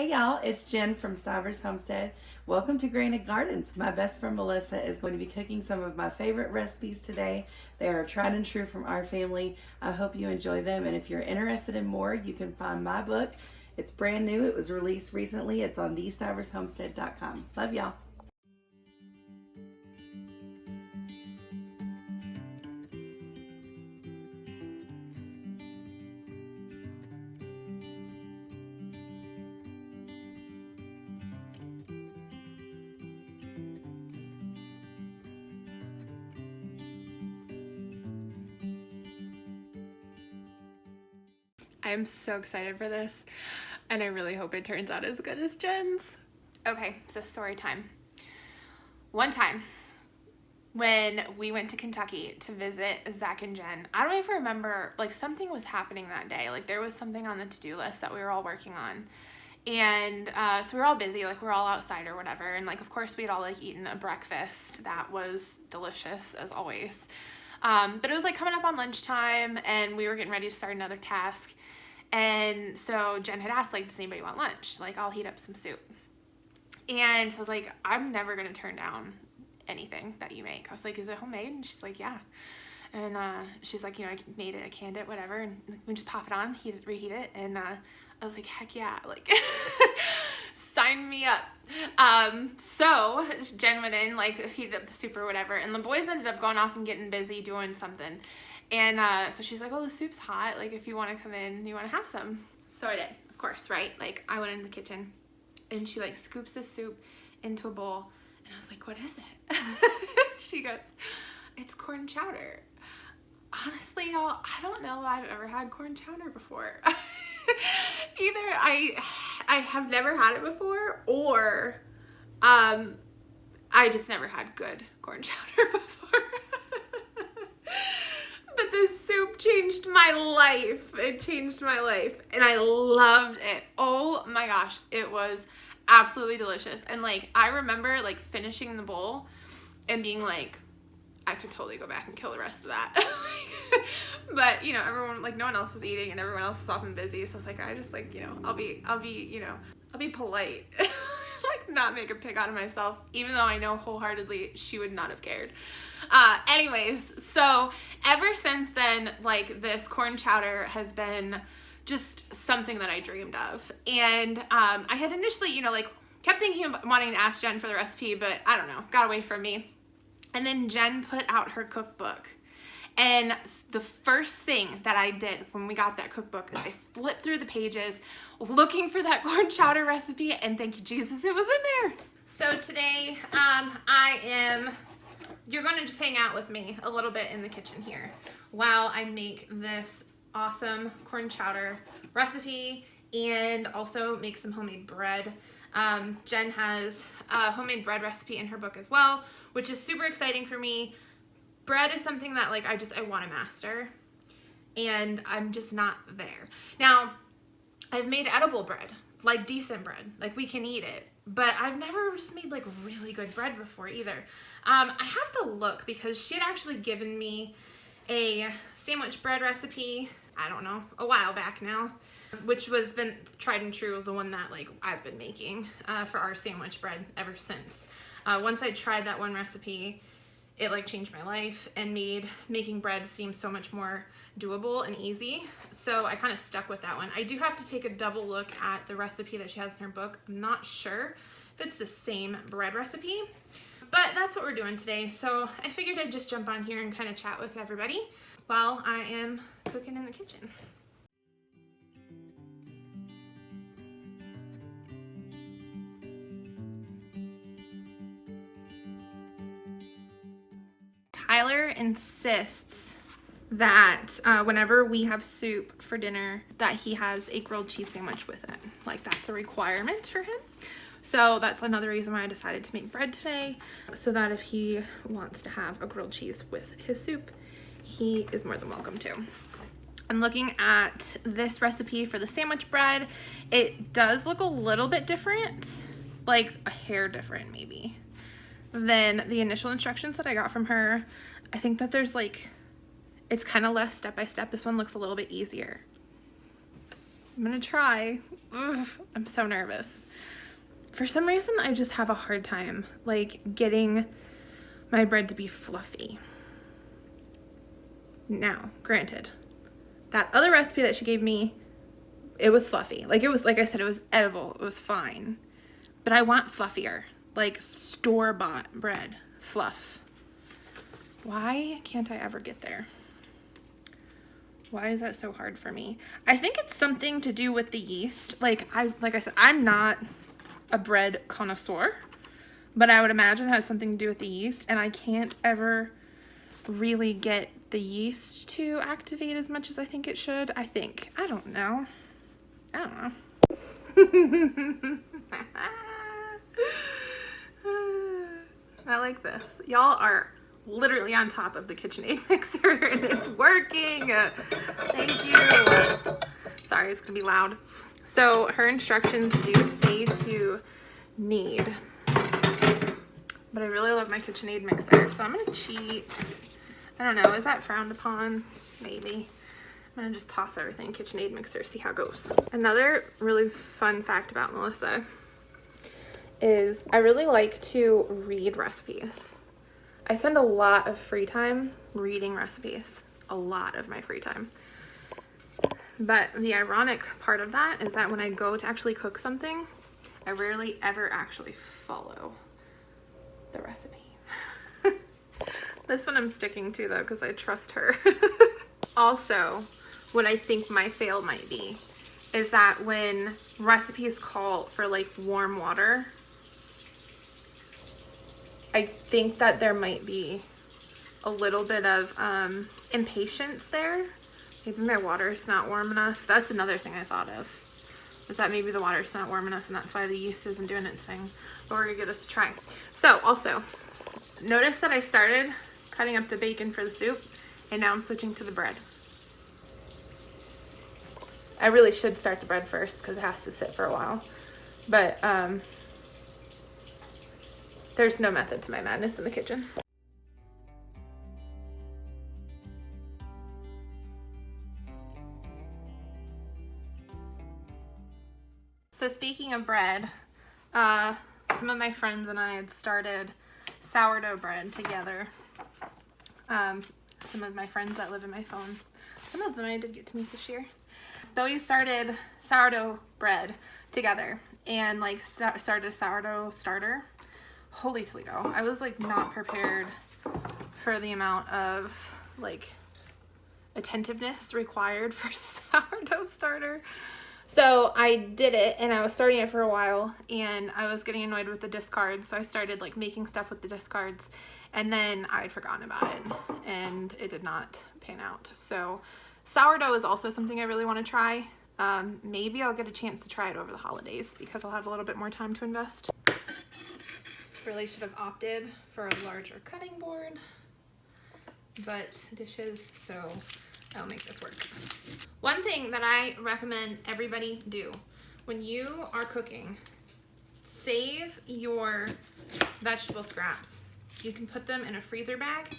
Hey y'all, it's Jen from Stivers Homestead. Welcome to Granite Gardens. My best friend Melissa is going to be cooking some of my favorite recipes today. They are tried and true from our family. I hope you enjoy them, and if you're interested in more, you can find my book. It's brand new. It was released recently. It's on thestivershomestead.com. Love y'all. I'm so excited for this, and I really hope it turns out as good as Jen's. Okay, so story time. One time when we went to Kentucky to visit Zach and Jen, I don't even remember, like something was happening that day. Like there was something on the to-do list that we were all working on. And so we were all busy, like we were all outside or whatever. And like, of course, we'd all like eaten a breakfast that was delicious as always. But it was like coming up on lunchtime and we were getting ready to start another task. And so Jen had asked, like, does anybody want lunch? Like, I'll heat up some soup. And so I was like, I'm never going to turn down anything that you make. I was like, is it homemade? And she's like, yeah. And she's like, you know, I made it, I canned it, whatever. And we just pop it on, reheat it. And I was like, heck yeah, like, sign me up. So Jen went in, like, heated up the soup or whatever. And the boys ended up going off and getting busy doing something. And so she's like, oh, the soup's hot. Like, if you want to come in, you want to have some. So I did, of course, right? Like, I went in the kitchen, and she, like, scoops the soup into a bowl. And I was like, what is it? She goes, it's corn chowder. Honestly, y'all, I don't know if I've ever had corn chowder before. Either I have never had it before, or I just never had good corn chowder before. But this soup changed my life. It changed my life, and I loved it. Oh my gosh, it was absolutely delicious. And like, I remember like finishing the bowl and being like, I could totally go back and kill the rest of that. But you know, everyone, like, no one else was eating and everyone else was often busy. So I was like, I just, like, you know, I'll be polite. Like, not make a pig out of myself, even though I know wholeheartedly she would not have cared. Anyways, so ever since then, like, this corn chowder has been just something that I dreamed of. And I had initially, you know, like, kept thinking of wanting to ask Jen for the recipe, but I don't know, got away from me. And then Jen put out her cookbook. And the first thing that I did when we got that cookbook is I flipped through the pages looking for that corn chowder recipe, and thank you, Jesus, it was in there. So today, you're going to just hang out with me a little bit in the kitchen here while I make this awesome corn chowder recipe and also make some homemade bread. Jen has a homemade bread recipe in her book as well, which is super exciting for me. Bread is something that, like, I want to master, and I'm just not there. Now, I've made edible bread, like decent bread, like we can eat it, but I've never just made like really good bread before either. I have to look because she had actually given me a sandwich bread recipe, I don't know, a while back now, which was been tried and true, the one that like I've been making for our sandwich bread ever since. Once I tried that one recipe, it like changed my life and made making bread seem so much more doable and easy. So I kind of stuck with that one. I do have to take a double look at the recipe that she has in her book. I'm not sure if it's the same bread recipe, but that's what we're doing today. So I figured I'd just jump on here and kind of chat with everybody while I am cooking in the kitchen. Tyler insists that whenever we have soup for dinner, that he has a grilled cheese sandwich with it. Like, that's a requirement for him. So that's another reason why I decided to make bread today, so that if he wants to have a grilled cheese with his soup, he is more than welcome to. I'm looking at this recipe for the sandwich bread. It does look a little bit different, like a hair different maybe, than the initial instructions that I got from her. I think that there's like, it's kind of less step by step. This one looks a little bit easier. I'm gonna try. Ugh, I'm so nervous. For some reason, I just have a hard time, like, getting my bread to be fluffy. Now, granted, that other recipe that she gave me, it was fluffy. Like, it was, like I said, it was edible. It was fine. But I want fluffier, like store-bought bread fluff. Why can't I ever get there? Why is that so hard for me? I think it's something to do with the yeast. Like I said, I'm not a bread connoisseur, but I would imagine it has something to do with the yeast, and I can't ever really get the yeast to activate as much as I think it should. I don't know. I like this. Y'all are literally on top of the KitchenAid mixer and it's working. Thank you. Sorry, it's gonna be loud. So her instructions do say to knead, but I really love my KitchenAid mixer, so I'm gonna cheat. I don't know, is that frowned upon? Maybe. I'm gonna just toss everything in KitchenAid mixer, see how it goes. Another really fun fact about Melissa is I really like to read recipes. I spend a lot of free time reading recipes, a lot of my free time. But the ironic part of that is that when I go to actually cook something, I rarely ever actually follow the recipe. This one I'm sticking to though because I trust her. Also, what I think my fail might be is that when recipes call for like warm water, I think that there might be a little bit of impatience there. Maybe my water is not warm enough. That's another thing I thought of, is that maybe the water is not warm enough and that's why the yeast isn't doing its thing. But we're gonna give this a try. So also, notice that I started cutting up the bacon for the soup and now I'm switching to the bread. I really should start the bread first because it has to sit for a while. But there's no method to my madness in the kitchen. So speaking of bread, some of my friends and I had started sourdough bread together. Some of my friends that live in my phone, some of them I did get to meet this year. But we started sourdough bread together and like started a sourdough starter. Holy Toledo. I was like not prepared for the amount of like attentiveness required for sourdough starter. So I did it and I was starting it for a while and I was getting annoyed with the discards. So I started like making stuff with the discards and then I'd forgotten about it and it did not pan out. So sourdough is also something I really want to try. Maybe I'll get a chance to try it over the holidays because I'll have a little bit more time to invest. Really should have opted for a larger cutting board, but dishes, so I'll make this work. One thing that I recommend everybody do when you are cooking, save your vegetable scraps. You can put them in a freezer bag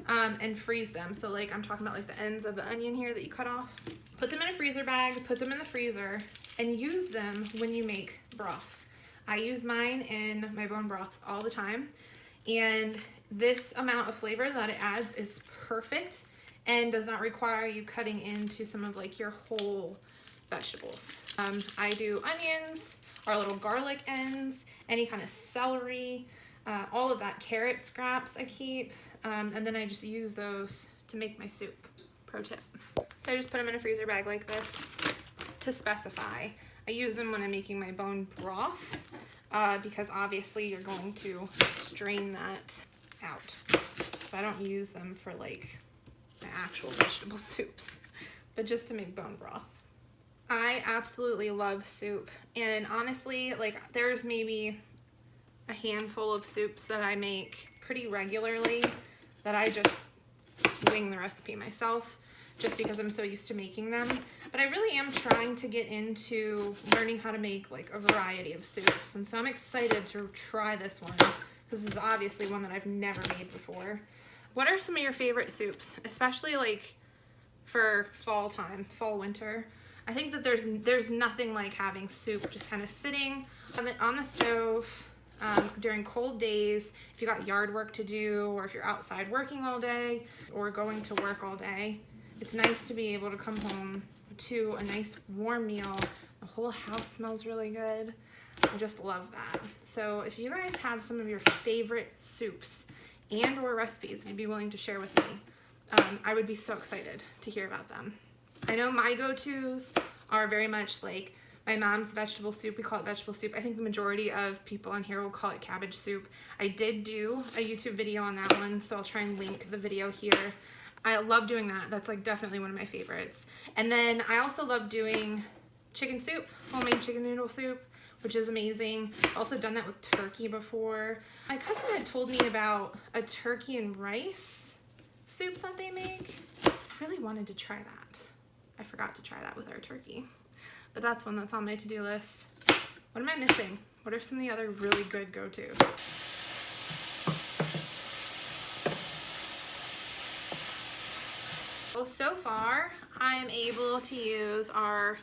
and freeze them. So like I'm talking about like the ends of the onion here that you cut off. Put them in a freezer bag, put them in the freezer, and use them when you make broth. I use mine in my bone broths all the time, and this amount of flavor that it adds is perfect and does not require you cutting into some of like your whole vegetables. I do onions, our little garlic ends, any kind of celery, all of that, carrot scraps I keep, and then I just use those to make my soup. Pro tip. So I just put them in a freezer bag like this to specify. I use them when I'm making my bone broth because obviously you're going to strain that out. So I don't use them for like my actual vegetable soups, but just to make bone broth. I absolutely love soup, and honestly, like there's maybe a handful of soups that I make pretty regularly that I just wing the recipe myself just because I'm so used to making them. But I really am trying to get into learning how to make like a variety of soups, and so I'm excited to try this one because this is obviously one that I've never made before. What are some of your favorite soups, especially like for fall time, fall, winter? I think that there's nothing like having soup just kind of sitting on the stove during cold days, if you got yard work to do, or if you're outside working all day or going to work all day. It's nice to be able to come home to a nice warm meal. The whole house smells really good. I just love that. So if you guys have some of your favorite soups and or recipes you'd be willing to share with me, I would be so excited to hear about them. I know my go-tos are very much like my mom's vegetable soup. We call it vegetable soup. I think the majority of people on here will call it cabbage soup. I did do a YouTube video on that one, so I'll try and link the video here. I love doing that. That's like definitely one of my favorites. And then I also love doing chicken soup, homemade chicken noodle soup, which is amazing. I've also done that with turkey before. My cousin had told me about a turkey and rice soup that they make. I really wanted to try that. I forgot to try that with our turkey, but that's one that's on my to-do list. What am I missing? What are some of the other really good go-tos? Well, so far I'm able to use our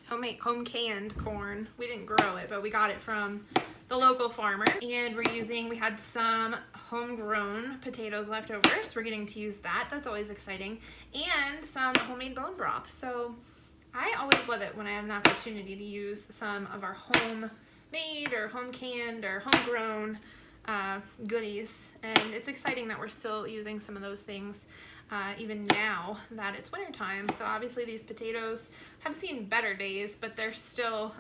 home canned corn. We didn't grow it, but we got it from the local farmer, and we had some homegrown potatoes left over, so we're getting to use that. That's always exciting. And some homemade bone broth. So I always love it when I have an opportunity to use some of our homemade or home canned or homegrown goodies. And it's exciting that we're still using some of those things even now that it's wintertime. So obviously these potatoes have seen better days, but they're still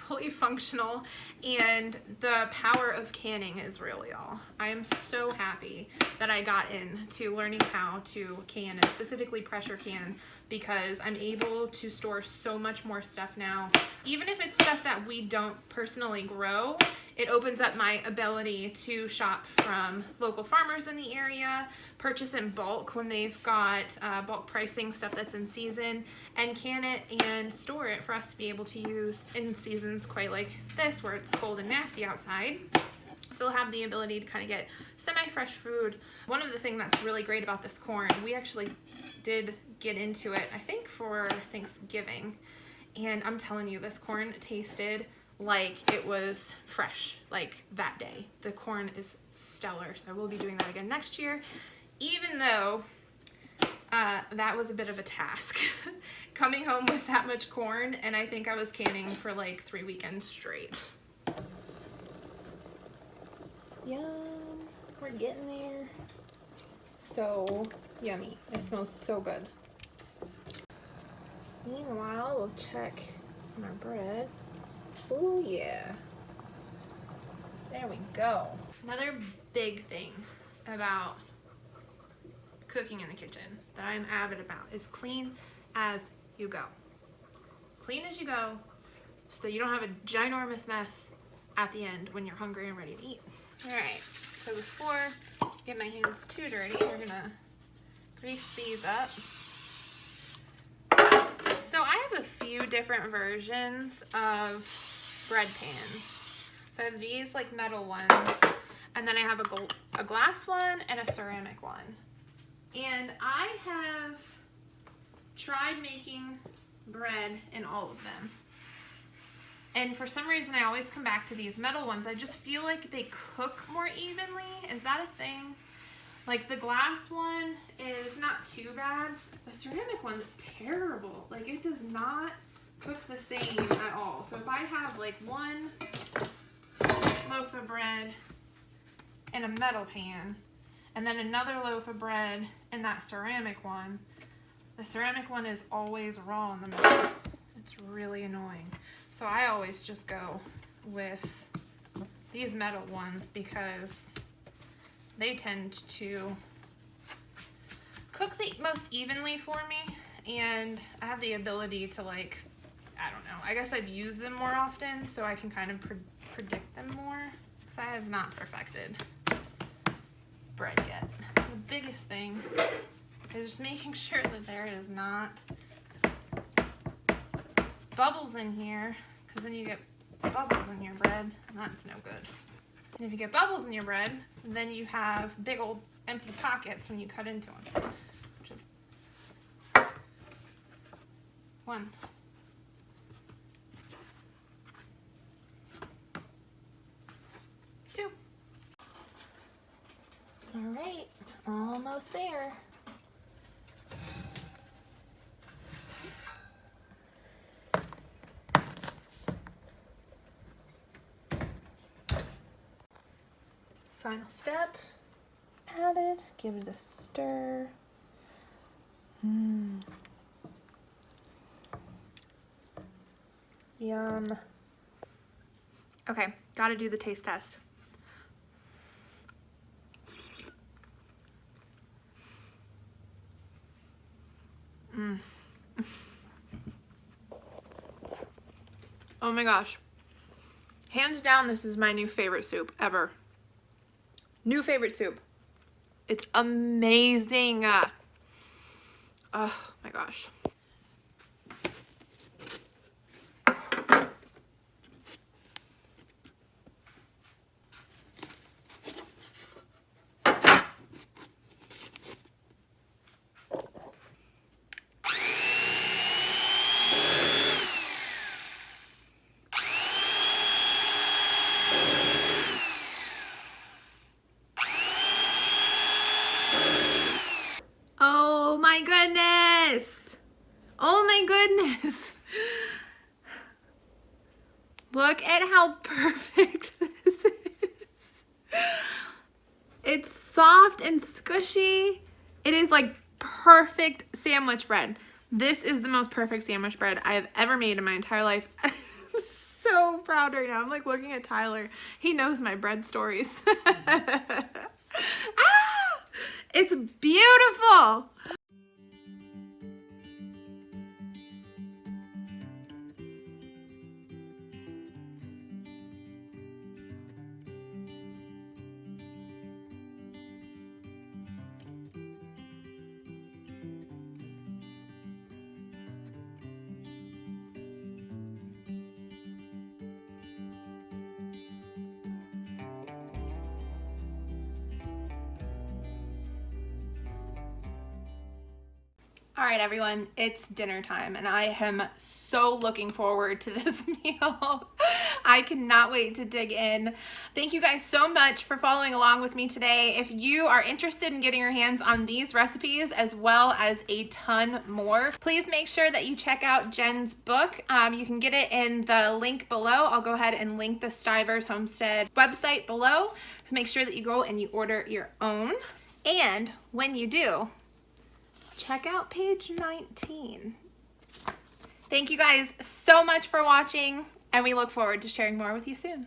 fully functional, and the power of canning is really all. I am so happy that I got into learning how to can, and specifically pressure can, because I'm able to store so much more stuff now. Even if it's stuff that we don't personally grow, it opens up my ability to shop from local farmers in the area, purchase in bulk when they've got bulk pricing stuff that's in season, and can it and store it for us to be able to use in seasons quite like this where it's cold and nasty outside. Still have the ability to kind of get semi-fresh food. One of the things that's really great about this corn, we actually did get into it, I think for Thanksgiving, and I'm telling you, this corn tasted like it was fresh, like that day. The corn is stellar, so I will be doing that again next year, even though that was a bit of a task coming home with that much corn, and I think I was canning for like 3 weekends straight. Yum, we're getting there. So yummy. It smells so good. Meanwhile, we'll check on our bread. Oh yeah. There we go. Another big thing about cooking in the kitchen that I'm avid about is clean as you go. Clean as you go so that you don't have a ginormous mess at the end when you're hungry and ready to eat. Alright, so before I get my hands too dirty, we're gonna grease these up. So I have a few different versions of bread pans. So I have these like metal ones, and then I have a glass one and a ceramic one. And I have tried making bread in all of them. And for some reason, I always come back to these metal ones. I just feel like they cook more evenly. Is that a thing? Like the glass one is not too bad. The ceramic one's terrible. Like it does not cook the same at all. So if I have like one loaf of bread in a metal pan and then another loaf of bread in that ceramic one, the ceramic one is always raw in the middle. It's really annoying. So I always just go with these metal ones because they tend to cook the most evenly for me, and I have the ability to, like, I don't know, I guess I've used them more often so I can kind of predict them more, because I have not perfected bread yet. The biggest thing is just making sure that there is not bubbles in here, because then you get bubbles in your bread, and that's no good. And if you get bubbles in your bread, then you have big old empty pockets when you cut into them. Which is 1, almost there. Final step, added, give it a stir. Yum. Okay, gotta do the taste test. Oh my gosh. Hands down, this is my new favorite soup ever. New favorite soup. It's amazing. Oh my gosh. Oh my goodness. Oh my goodness. Look at how perfect this is. It's soft and squishy. It is like perfect sandwich bread. This is the most perfect sandwich bread I have ever made in my entire life. I'm so proud right now. I'm like looking at Tyler. He knows my bread stories. Ah, it's beautiful. All right, everyone, it's dinner time, and I am so looking forward to this meal. I cannot wait to dig in. Thank you guys so much for following along with me today. If you are interested in getting your hands on these recipes as well as a ton more, please make sure that you check out Jen's book. You can get it in the link below. I'll go ahead and link the Stivers Homestead website below. So make sure that you go and you order your own. And when you do, check out page 19. Thank you guys so much for watching, and we look forward to sharing more with you soon.